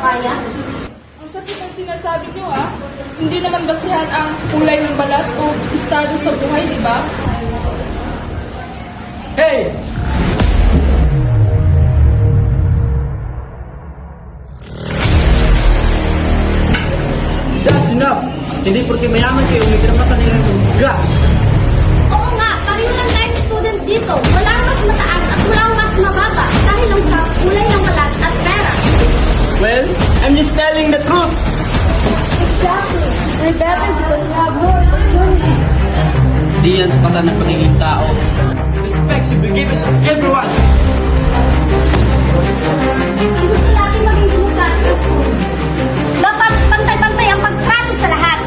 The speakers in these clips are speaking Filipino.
kaya? Ang sakit ang sinasabi niyo Hindi naman basihan ang kulay ng balat o estado sa buhay, di ba? Hey! That's enough! Hindi porque mayaman kayo, may karapatan nilang husga. Oo nga, pareho lang tayong student dito. Walang mas mataas at walang mas mababa dahil lang sa kulay ng balat at pera. Well, I'm just telling the truth! Exactly. We're better because we have more opportunity. Di yan sa kata ng pagiging tao. Respect should be given to everyone! Kung gusto natin maging demokratiko school, dapat pantay-pantay ang pagtrato sa lahat.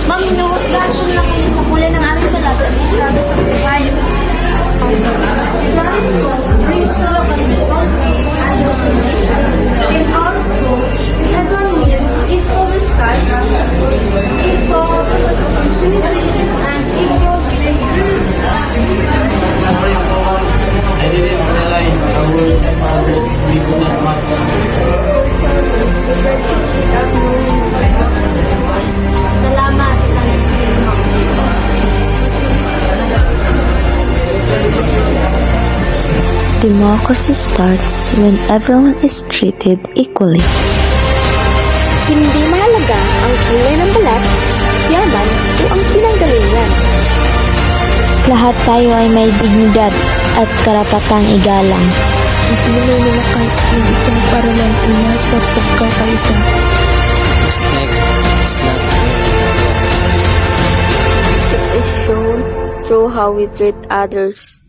Ma'am, inuusgahan ko lang kayo sa kulay ng aming balat at estado sa buhay. In our school, everyone needs equal respect, equal opportunities, and equal behavior. Sorry po, I didn't realize I would people that much. Salamat sa Democracy starts when everyone is treated equally. Hindi mahalaga ang kulay ng balat, yaman o ang pinanggalingan. Lahat tayo ay may dignidad at karapatang igalang. Ang tunay na lakas ng isang paralan ay nasa pagkakaisa. Respect is not It is shown through how we treat others.